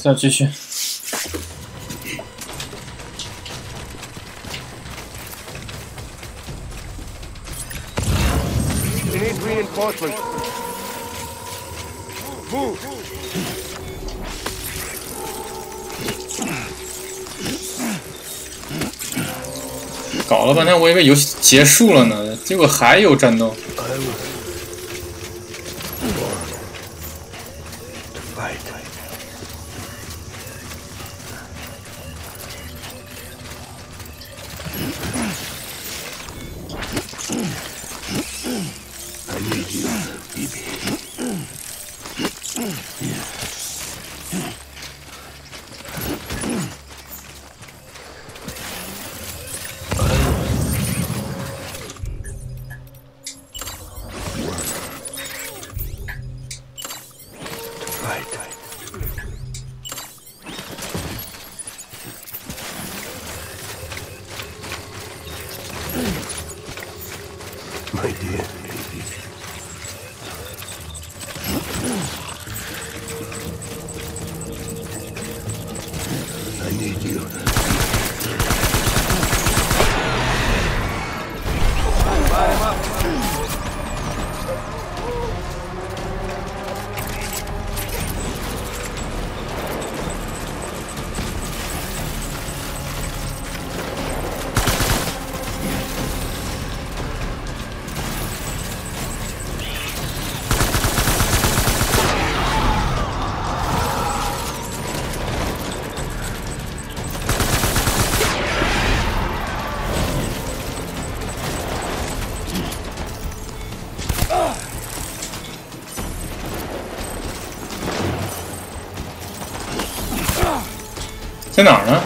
再继续。搞了半天，我以为游戏结束了呢，结果还有战斗。在哪儿呢？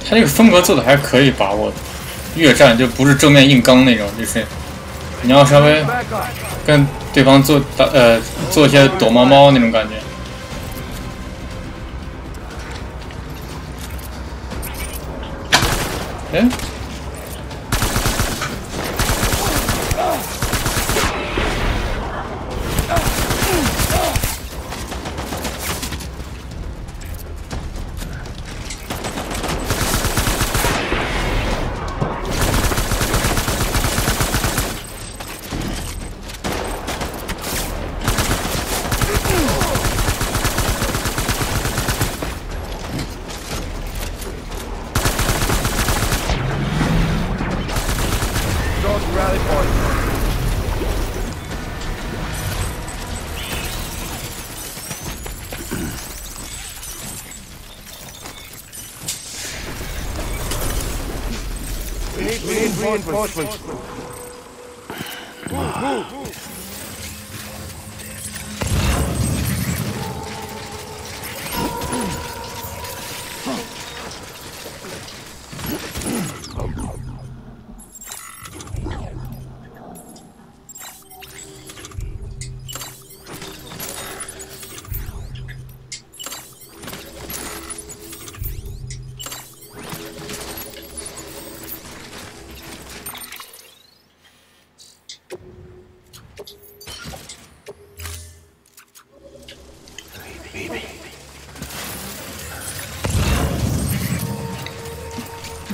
他这个风格做的还可以把握的，越战就不是正面硬刚那种，就是你要稍微跟对方做一些躲猫猫那种感觉。哎。Reinforcements. Move.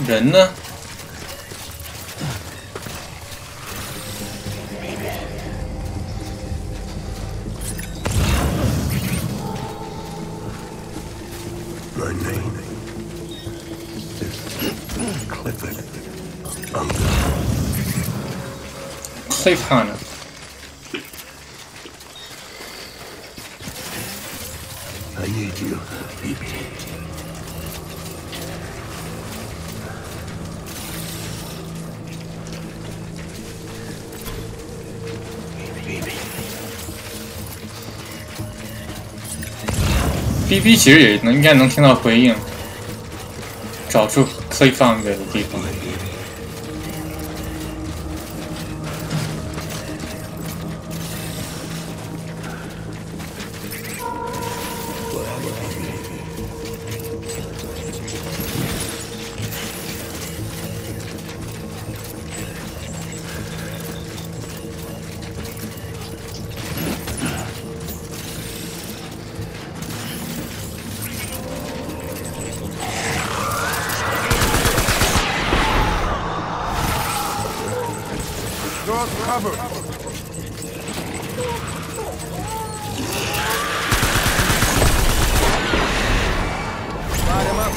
人呢？Cliffhanger。I need you, baby. BB 其实也应该能听到回应，找出可以放的地方。Cover. Light him up.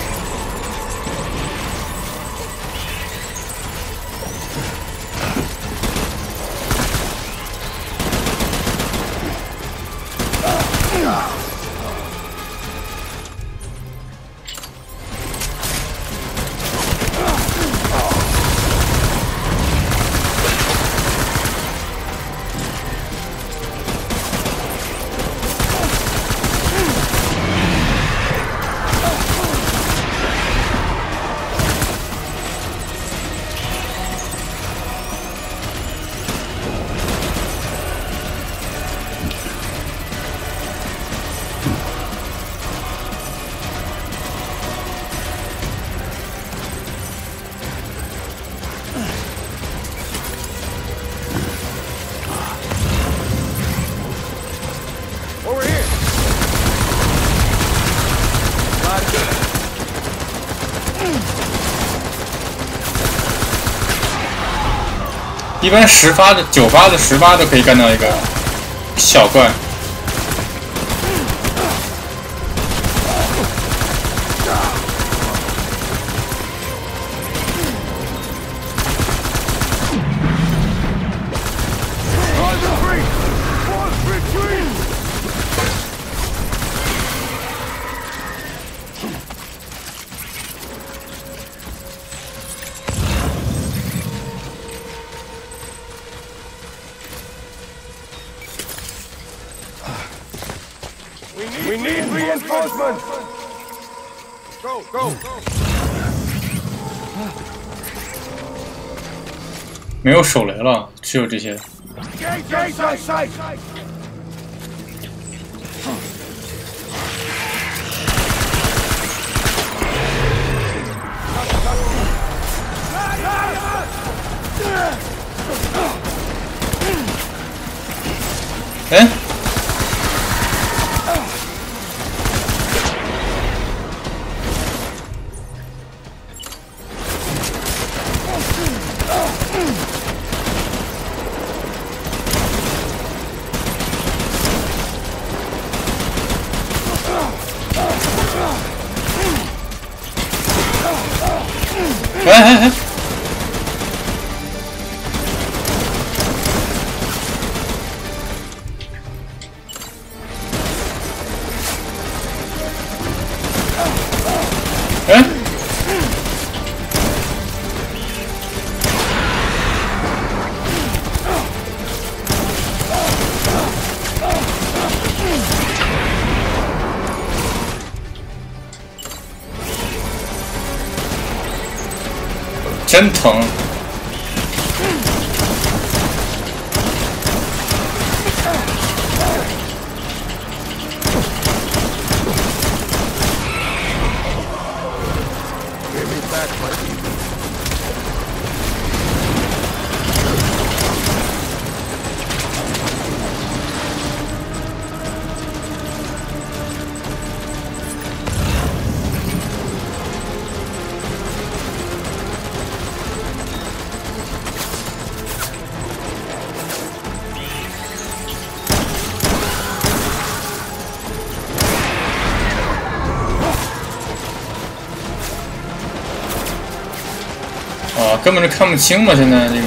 Over here. 一般10发的、9发的、10发都可以干到一个小怪。We need reinforcements. Go, go. 没有手雷了，只有这些。Gate on sight. Eh? Eh?真疼！啊，根本就看不清嘛！现在这个。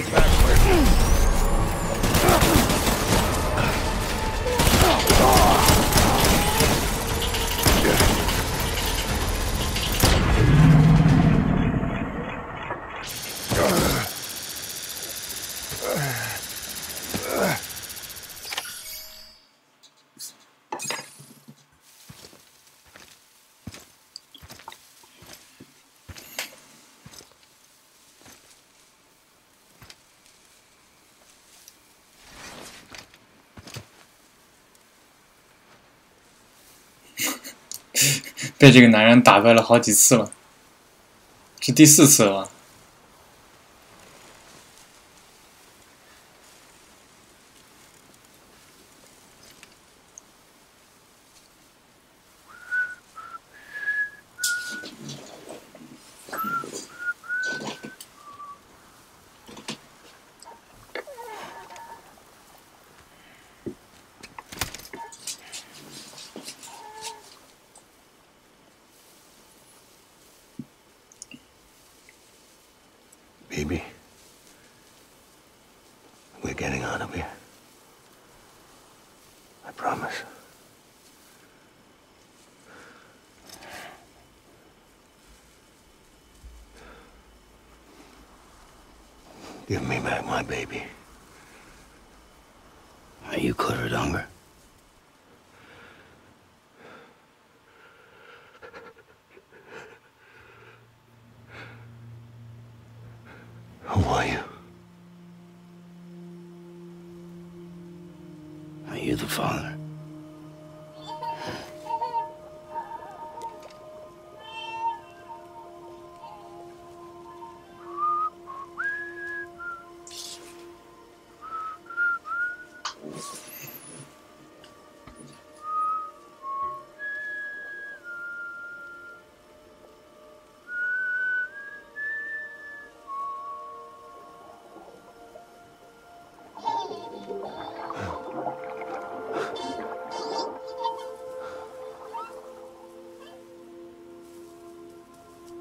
get back quick.被这个男人打败了好几次了，是第4次了吧？Baby, we're getting out of here. I promise. Give me back my baby. Are you cleared, hunger? Who are you? Are you the father?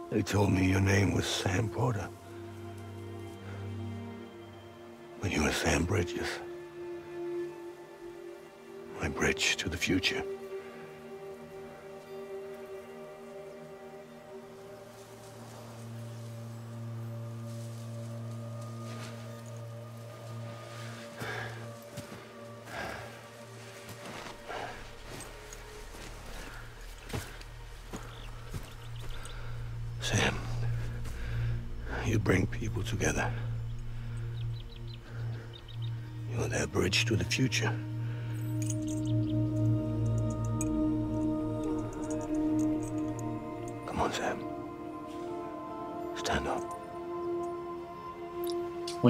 They told me your name was Sam Porter. But you were Sam Bridges. My bridge to the future. Sam, you bring people together. You're their bridge to the future. Come on, Sam. Stand up. 我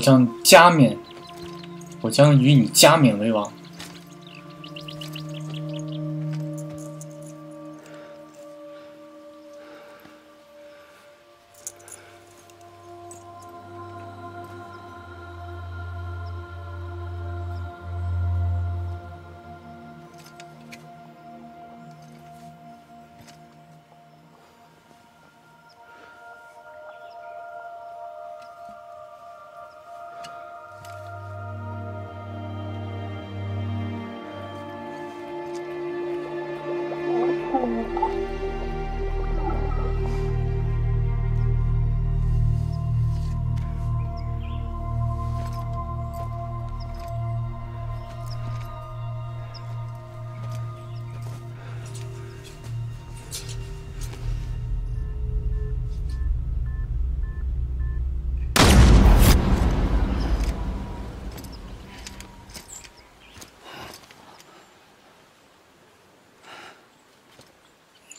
将与你加冕为王。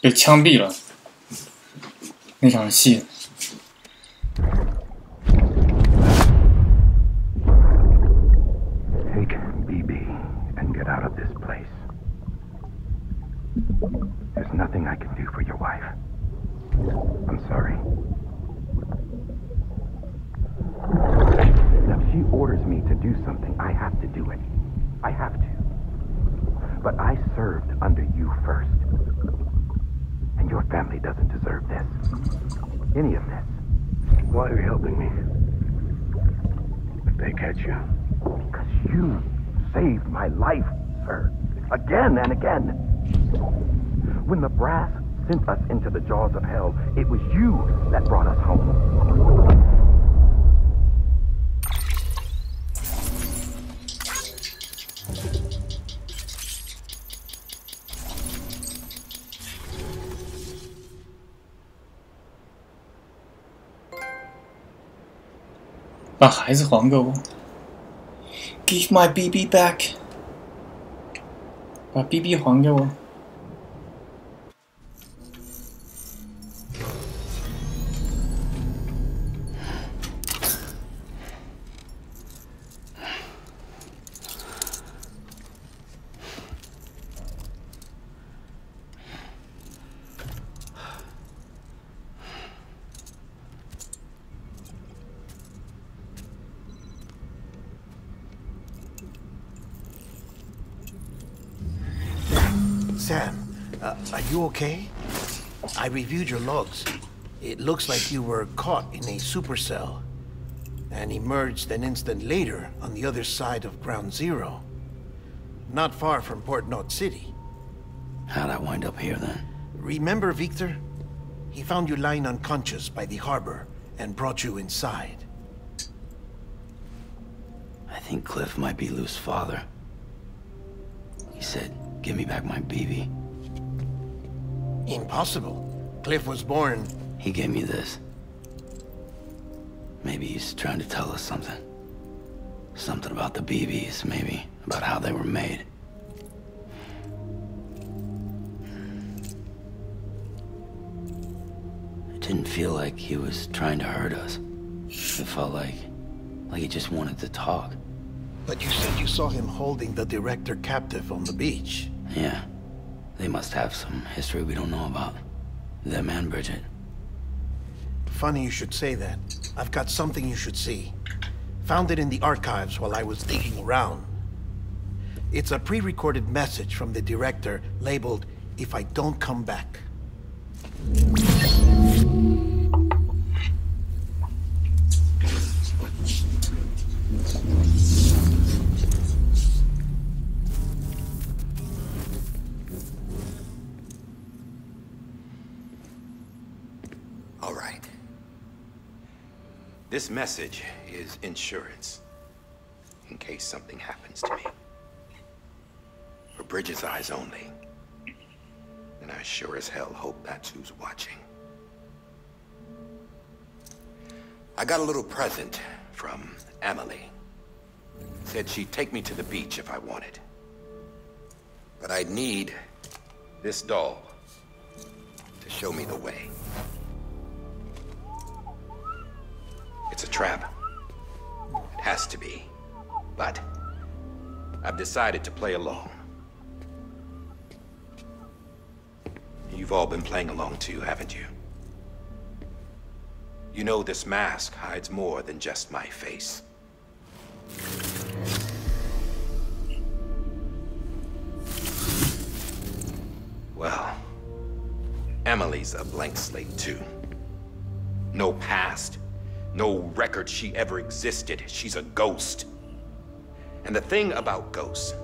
被枪毙了，那场戏。Take BB and get out of this place. There's nothing I can do for your wife. I'm sorry. If she orders me to do something, I have to do it. I have to. But I served under you first. And your family doesn't deserve this. Any of this. Why are you helping me? catch you? Because you saved my life, sir. Again and again. When the brass sent us into the jaws of hell, it was you that brought us home. 把孩子还给我 ，Give my BB back， 把 BB 还给我。Sam, are you okay? I reviewed your logs. It looks like you were caught in a supercell and emerged an instant later on the other side of Ground Zero. Not far from Port Knot City. How'd I wind up here then? Remember Victor? He found you lying unconscious by the harbor and brought you inside. I think Cliff might be Lou's father. He said, give me back my BB. Impossible. Cliff was born... He gave me this. Maybe he's trying to tell us something. Something about the BBs, maybe. About how they were made. It didn't feel like he was trying to hurt us. It felt like he just wanted to talk. But you said you saw him holding the director captive on the beach. Yeah. They must have some history we don't know about. Them and Bridget. Funny you should say that. I've got something you should see. Found it in the archives while I was digging around. It's a pre-recorded message from the director labeled, "If I don't come back." All right. This message is insurance, in case something happens to me. For Bridget's eyes only. And I sure as hell hope that's who's watching. I got a little present from Emily. Said she'd take me to the beach if I wanted. But I'd need this doll to show me the way. It's a trap. It has to be. But I've decided to play along. You've all been playing along too, haven't you? You know this mask hides more than just my face. Well, Emily's a blank slate too. No past. No record she ever existed. She's a ghost. And the thing about ghosts,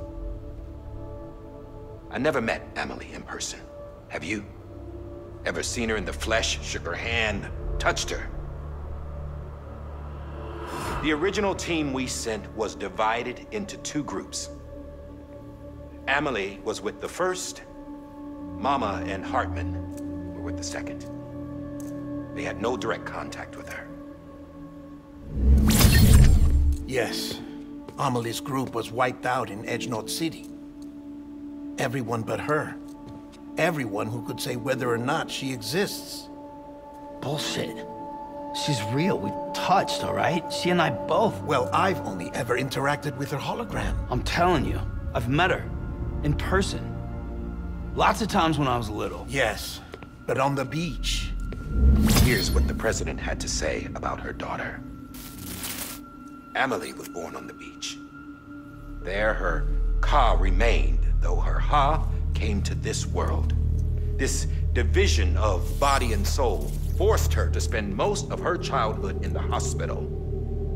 I never met Emily in person. Have you? Ever seen her in the flesh, shook her hand, touched her? The original team we sent was divided into two groups. Emily was with the first. Mama and Hartman were with the second. They had no direct contact with her. Yes. Amelie's group was wiped out in Edge Knot City. Everyone but her. Everyone who could say whether or not she exists. Bullshit. She's real. We've touched, all right? She and I both. Well, I've only ever interacted with her hologram. I'm telling you, I've met her. In person. Lots of times when I was little. Yes, but on the beach. Here's what the president had to say about her daughter. Emily was born on the beach. There her Ka remained, though her Ha came to this world. This division of body and soul forced her to spend most of her childhood in the hospital.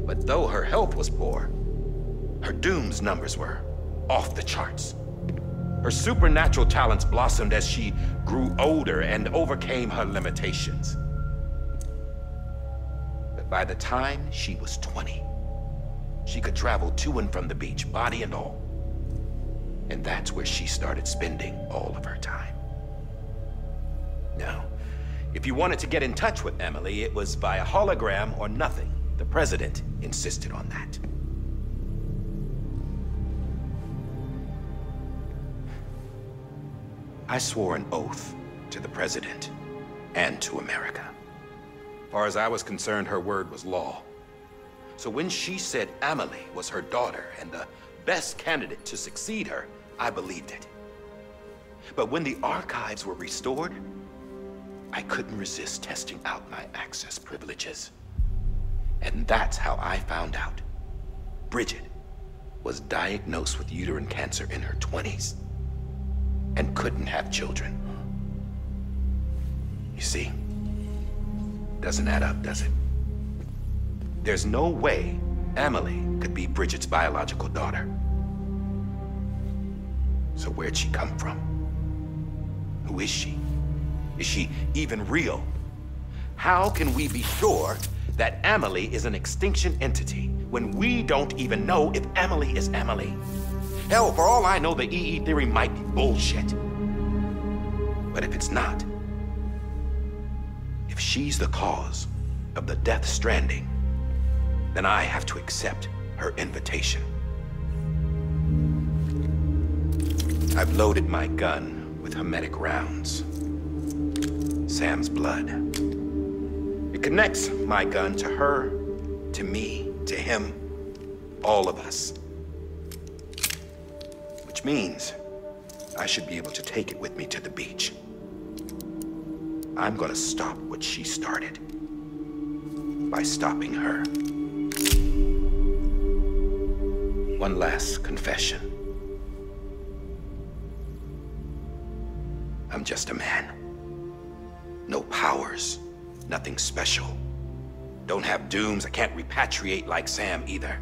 But though her health was poor, her doom's numbers were off the charts. Her supernatural talents blossomed as she grew older and overcame her limitations. But by the time she was 20, she could travel to and from the beach, body and all. And that's where she started spending all of her time. Now, if you wanted to get in touch with Emily, it was via hologram or nothing. The president insisted on that. I swore an oath to the president and to America. As far as I was concerned, her word was law. So when she said Emily was her daughter and the best candidate to succeed her, I believed it. But when the archives were restored, I couldn't resist testing out my access privileges. And that's how I found out Bridget was diagnosed with uterine cancer in her 20s and couldn't have children. You see, doesn't add up, does it? There's no way Emily could be Bridget's biological daughter. So where'd she come from? Who is she? Is she even real? How can we be sure that Emily is an extinction entity when we don't even know if Emily is Emily? Hell, for all I know, the EE theory might be bullshit. But if it's not, if she's the cause of the Death Stranding, then I have to accept her invitation. I've loaded my gun with hermetic rounds. Sam's blood. It connects my gun to her, to me, to him, all of us. Which means I should be able to take it with me to the beach. I'm gonna stop what she started by stopping her. One last confession. I'm just a man. No powers, nothing special. Don't have dooms, I can't repatriate like Sam either.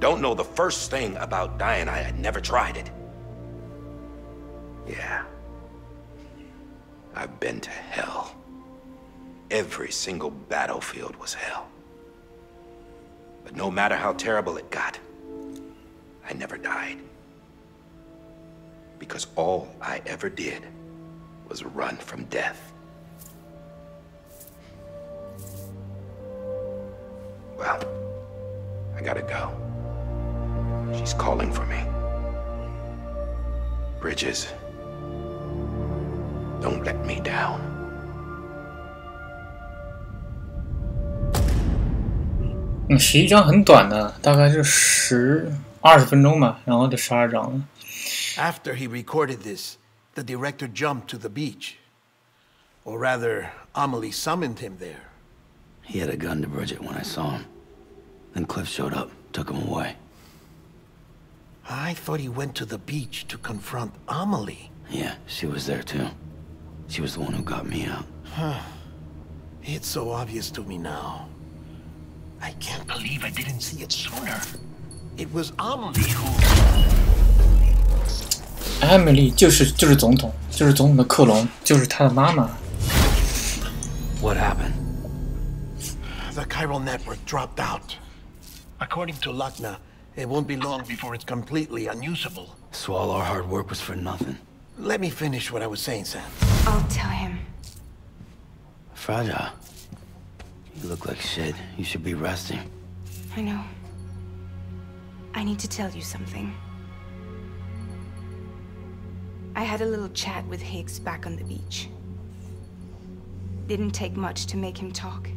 Don't know the first thing about dying, I had never tried it. Yeah. I've been to hell. Every single battlefield was hell. But no matter how terrible it got, I never died. Because all I ever did was run from death. Well, I gotta go. She's calling for me. Bridges, don't let me down. 11章很短的，大概是20分钟吧，然后就12章了。After he recorded this, the director jumped to the beach. Or rather, Amelie summoned him there. He had a gun to Bridget when I saw him. Then Cliff showed up, took him away. I thought he went to the beach to confront Amelie. Yeah, she was there too. She was the one who got me out. It's so obvious to me now. I can't believe I didn't see it sooner. It was Amelie who... Emily 就是总统，就是总统的克隆，就是他的妈妈。What happened? The chiral network dropped out. According to Lakna, it won't be long before it's completely unusable. So all our hard work was for nothing. Let me finish what I was saying, Sam. I'll tell him. Fragile. You look like shit. You should be resting. I know. I need to tell you something. I had a little chat with Higgs back on the beach. Didn't take much to make him talk.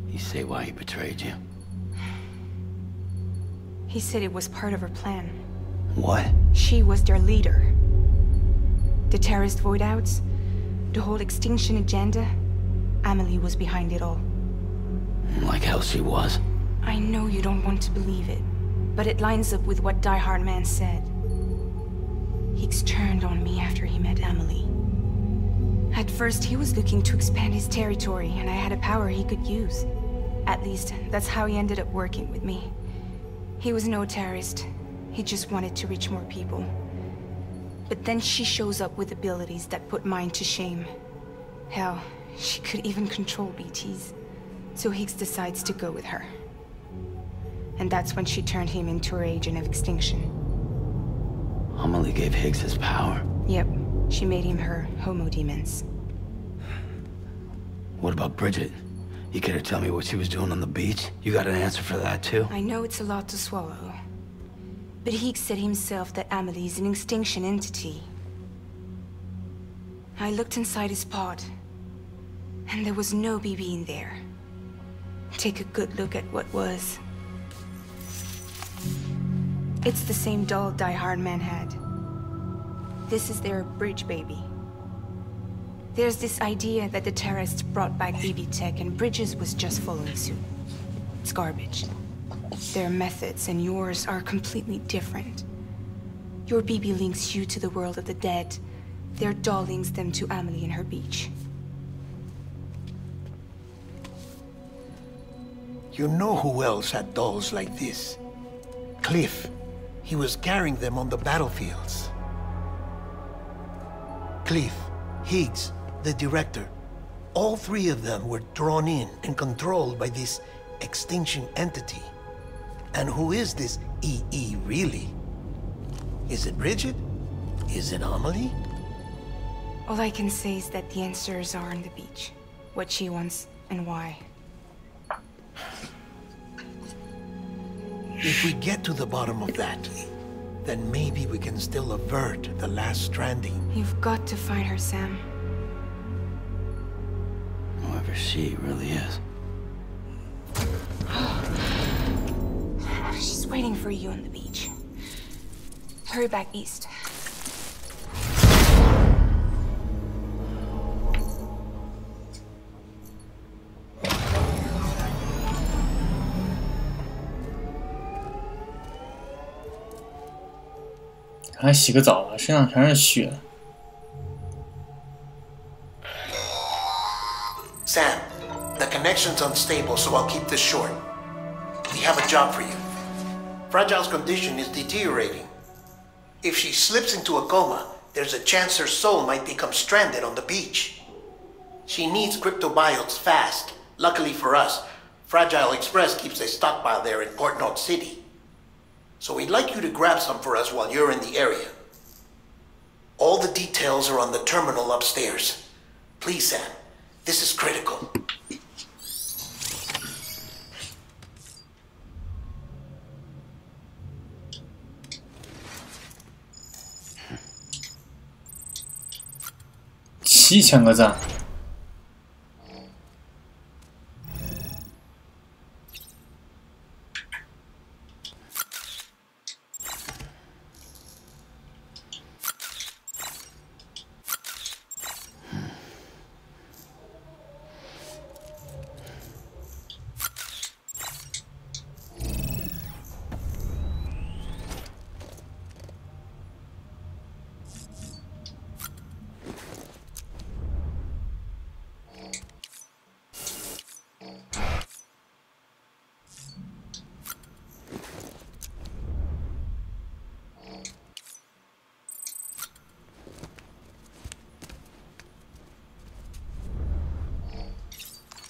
You say why he betrayed you? He said it was part of her plan. What? She was their leader. The terrorist voidouts, the whole extinction agenda, Amelie was behind it all. Like hell she was. I know you don't want to believe it, but it lines up with what Die Hard Man said. Higgs turned on me after he met Amelie. At first, he was looking to expand his territory, and I had a power he could use. At least, that's how he ended up working with me. He was no terrorist. He just wanted to reach more people. But then she shows up with abilities that put mine to shame. Hell, she could even control BTs. So Higgs decides to go with her. And that's when she turned him into her agent of extinction. Amelie gave Higgs his power. Yep, she made him her homo demons. What about Bridget? You care to tell me what she was doing on the beach? You got an answer for that too? I know it's a lot to swallow. But Higgs said himself that Amelie is an extinction entity. I looked inside his pod, and there was no BB in there. Take a good look at what was. It's the same doll Die Hard Man had. This is their bridge baby. There's this idea that the terrorists brought back BB tech and Bridges was just following suit. It's garbage. Their methods and yours are completely different. Your BB links you to the world of the dead. Their doll links them to Amelie and her beach. You know who else had dolls like this? Cliff. He was carrying them on the battlefields. Cliff, Higgs, the director. All three of them were drawn in and controlled by this extinction entity. And who is this EE really? Is it Bridget? Is it Amelie? All I can say is that the answers are on the beach. What she wants and why. If we get to the bottom of that, then maybe we can still avert the last stranding. You've got to find her, Sam. Whoever she really is. She's waiting for you on the beach. Hurry back east.还洗个澡啊，身上全是血。 Sam, the connection's unstable, so I'll keep this short. We have a job for you. Fragile's condition is deteriorating. If she slips into a coma, there's a chance her soul might become stranded on the beach. She needs cryptobiotes fast. Luckily for us, Fragile Express keeps a stockpile there in Port North City. So we'd like you to grab some for us while you're in the area. All the details are on the terminal upstairs. Please, Sam. This is critical.7000个赞。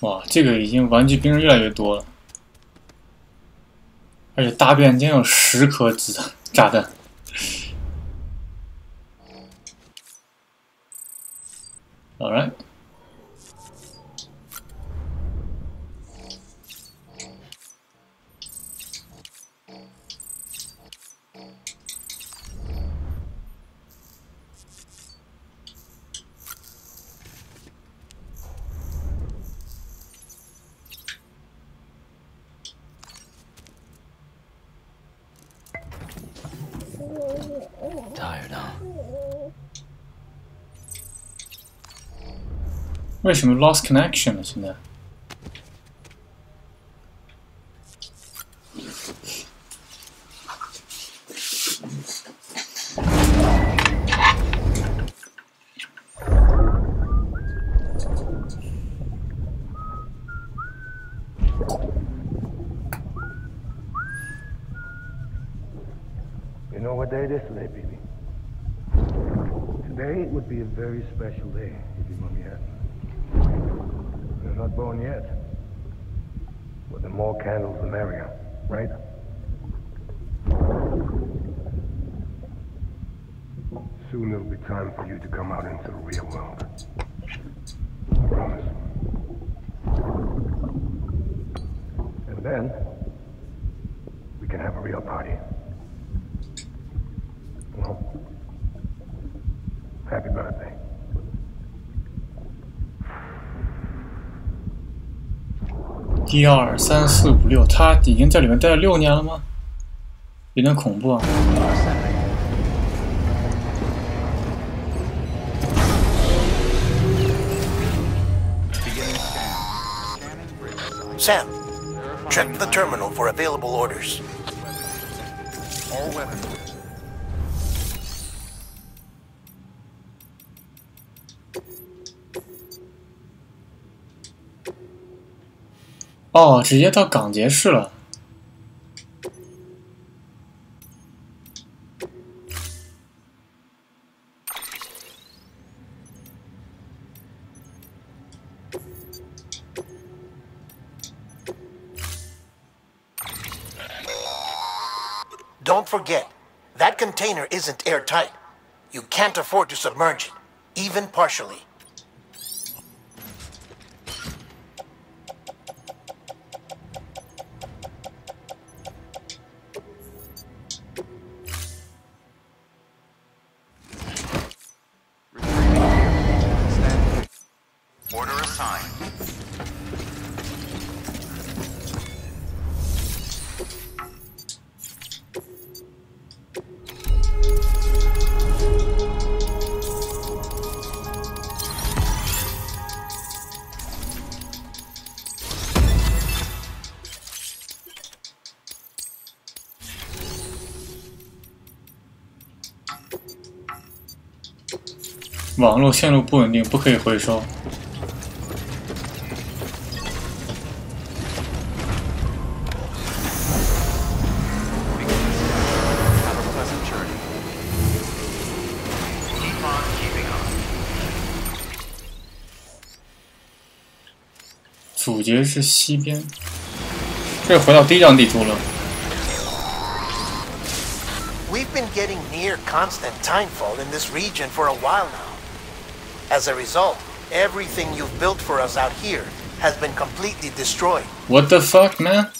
哇，这个已经玩具兵人越来越多了，而且大便竟然有10颗炸弹。Alright。Tired, huh? 为什么 lost connection 了？现在？ you know what day it is today, baby? Today would be a very special day if your mommy had. You're not born yet. But the more candles, the merrier, right? Soon it'll be time for you to come out into the real world. I promise. And then, we can have a real party. Well, happy birthday. 1、2、3、4、5、6，他已经在里面待了6年了吗？有点恐怖啊。Sam, check the terminal for available orders. All weapons. 哦，直接到港捷市了。Don't forget, that container isn't airtight. You can't afford to submerge it, even partially. Order assigned. 网络线路不稳定，不可以回收。主角是西边，这回到第一张地图了。 We've been getting near constant timefall in this region for a while now. As a result, everything you've built for us out here has been completely destroyed. What the fuck, man?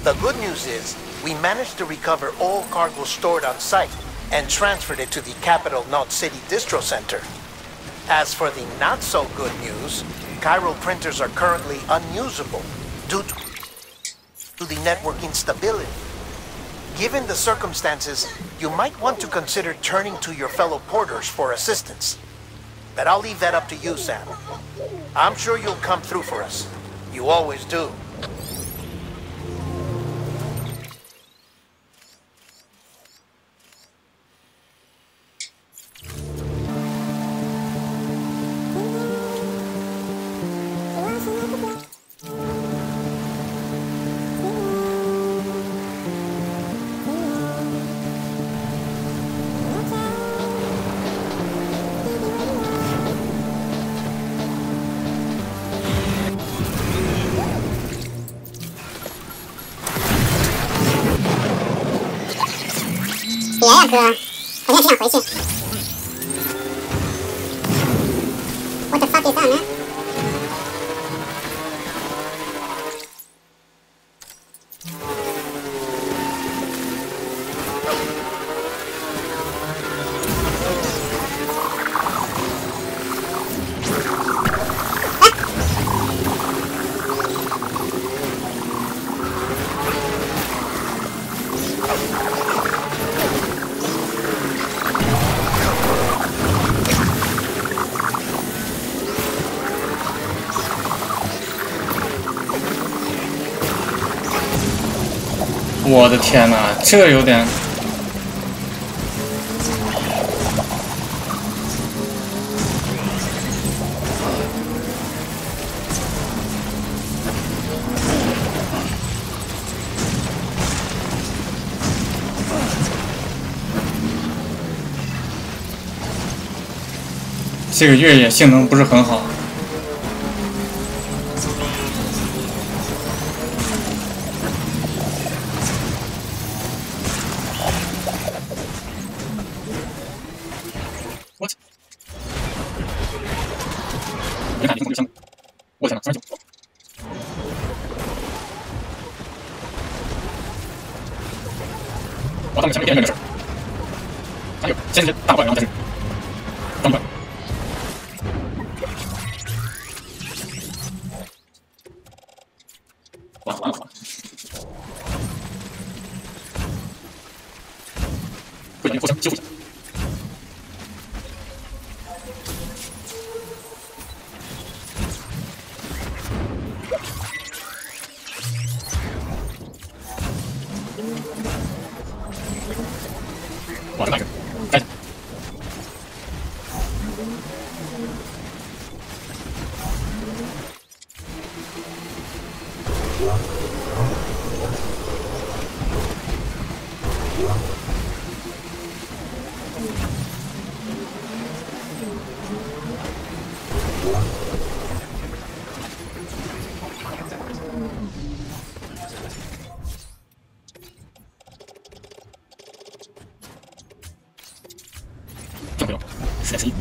The good news is, we managed to recover all cargo stored on site and transferred it to the capital Knot City Distro Center. As for the not-so-good news, chiral printers are currently unusable due to the network instability. Given the circumstances, you might want to consider turning to your fellow porters for assistance. But I'll leave that up to you, Sam. I'm sure you'll come through for us. You always do. What the fuck is that, man?我的天哪，这有点……这个越野性能不是很好。我操！别看你这么香，我天哪，39！我他妈前面电源没事，还有先是大怪，然后再是钢怪。完了！快点，互相修复一下。哇，这哪个？该死！这不用，实在是。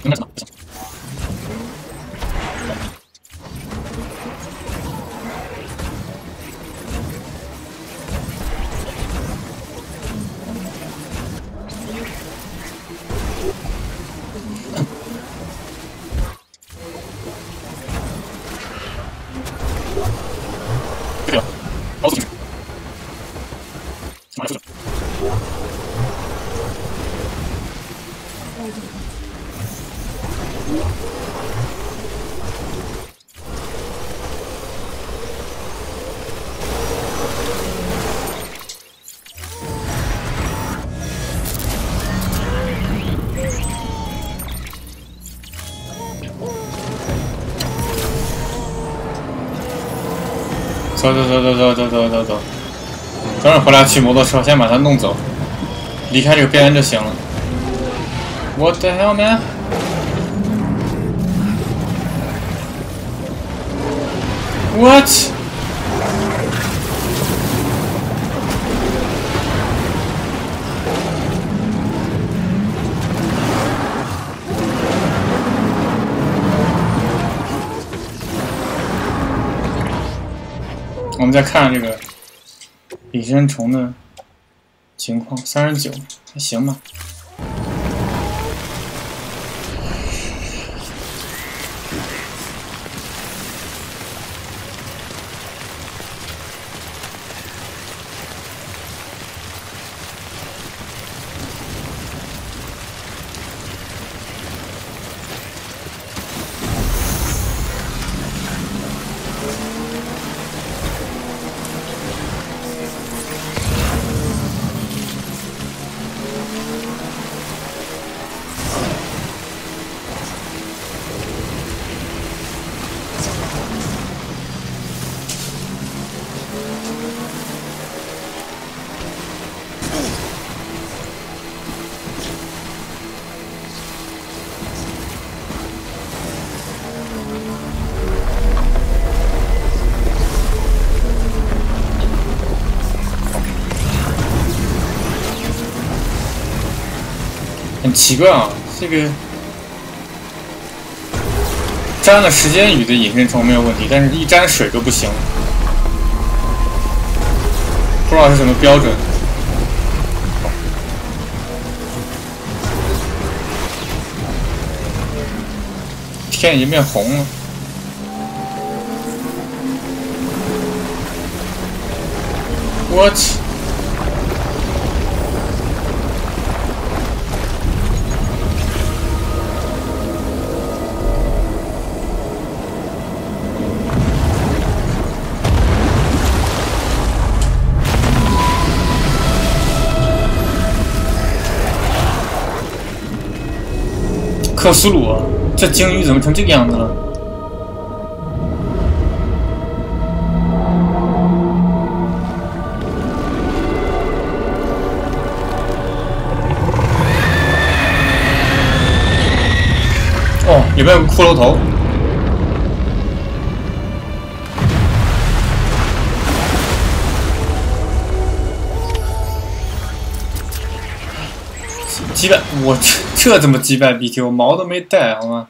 能干什么？不行。对了，高速行驶，马上出去。走！等会儿回来骑摩托车，先把它弄走，离开这个边缘就行了。What the hell, man? 我去！我们再看这个隐身虫的情况，39还行吧。很奇怪啊，这个沾了时间雨的隐身虫没有问题，但是一沾水都不行，不知道是什么标准。天已经变红了。我去！克苏鲁啊，这鲸鱼怎么成这个样子了？哦，里面有个骷髅头。击败我这怎么击败 BT？ 我毛都没带好吗？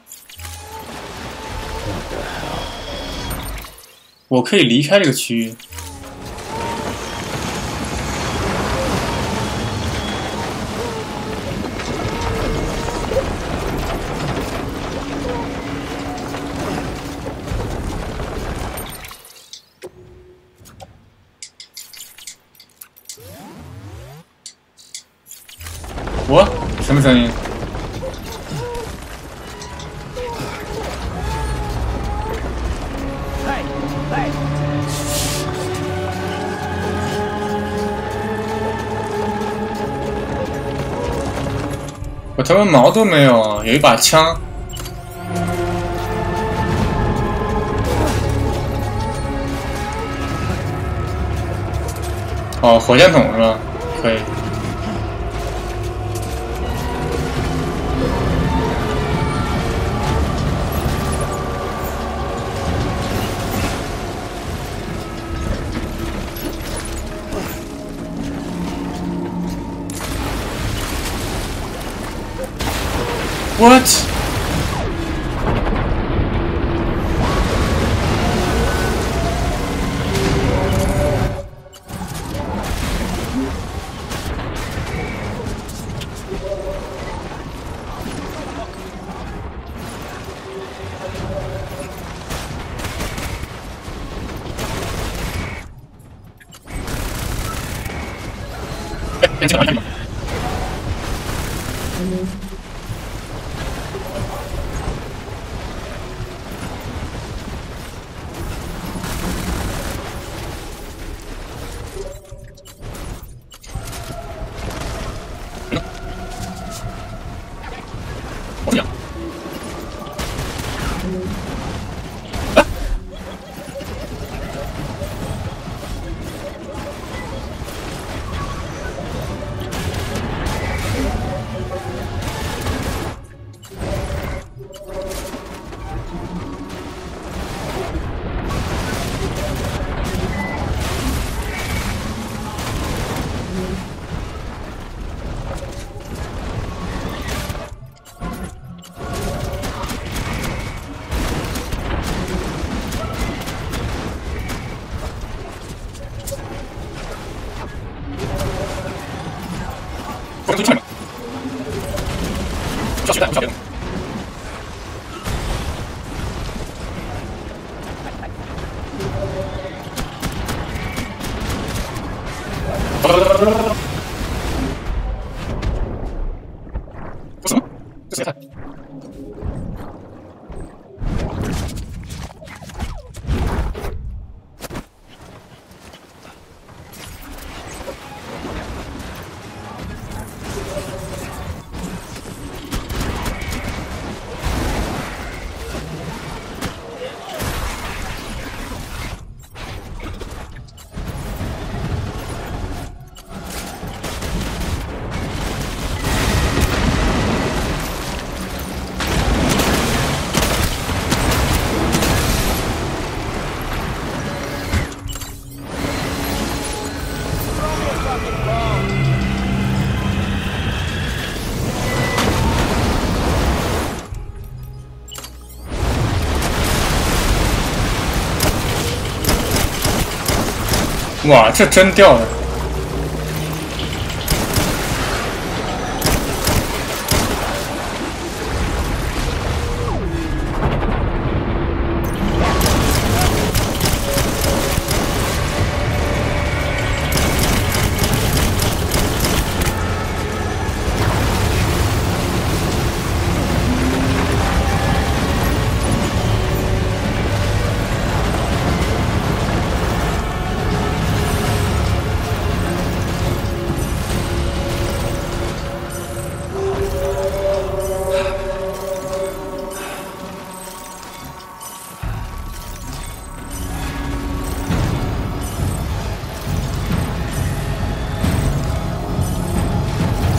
我可以离开这个区域。我什么声音？我他妈毛都没有啊！有一把枪。哦，火箭筒是吧？可以。What?哇，这真掉了！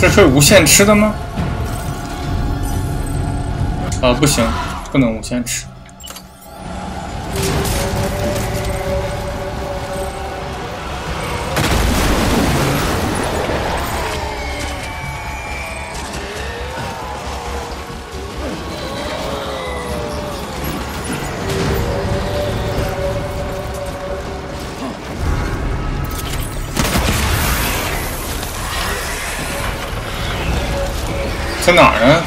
这是无限吃的吗？啊，不行，不能无限吃。在哪儿呢？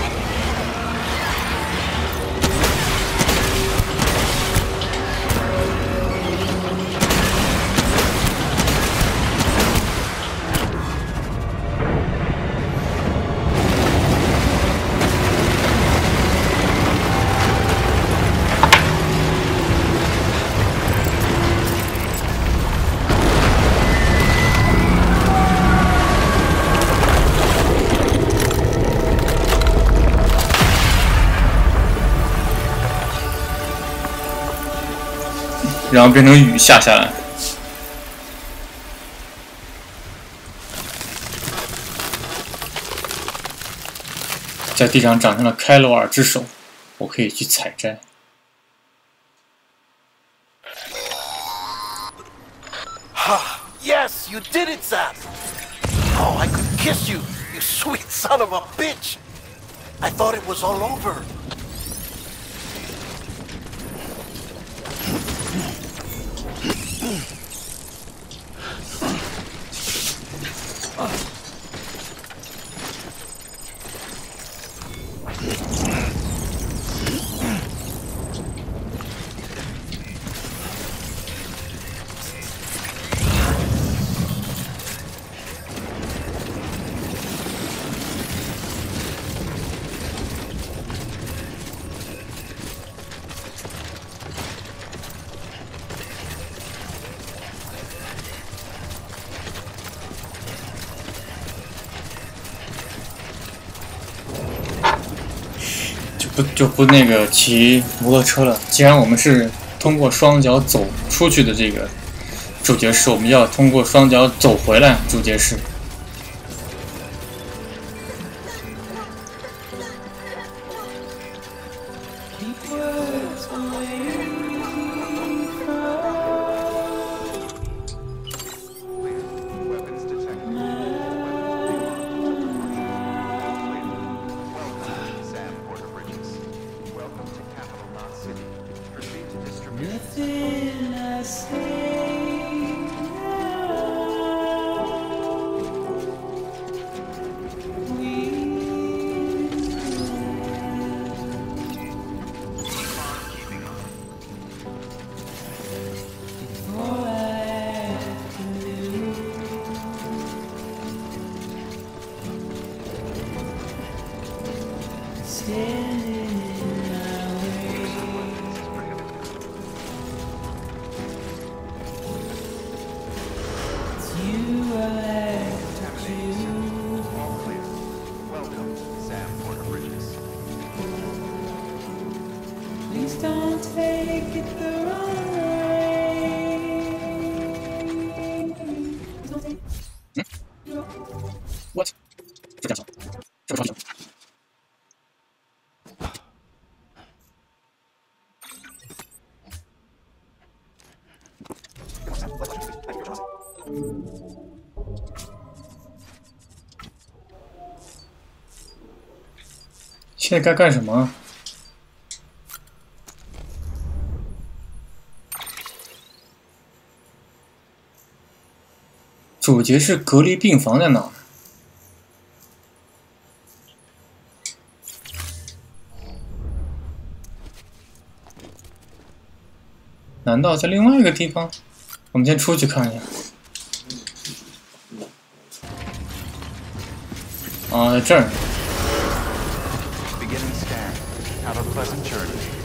然后变成雨下来。在地上长成了开罗尔之手，我可以去采摘。Yes, you did it, Sam. Oh, I could kiss you, you sweet son of a bitch. I thought it was all over.就不那个骑摩托车了。既然我们是通过双脚走出去的这个主角室，我们要通过双脚走回来主角室。What？ 就这样，这么双脚。现在该干什么？主角是隔离病房在哪儿？难道在另外一个地方？我们先出去看一下。啊，在这儿。Beginning scan. Have a pleasant journey.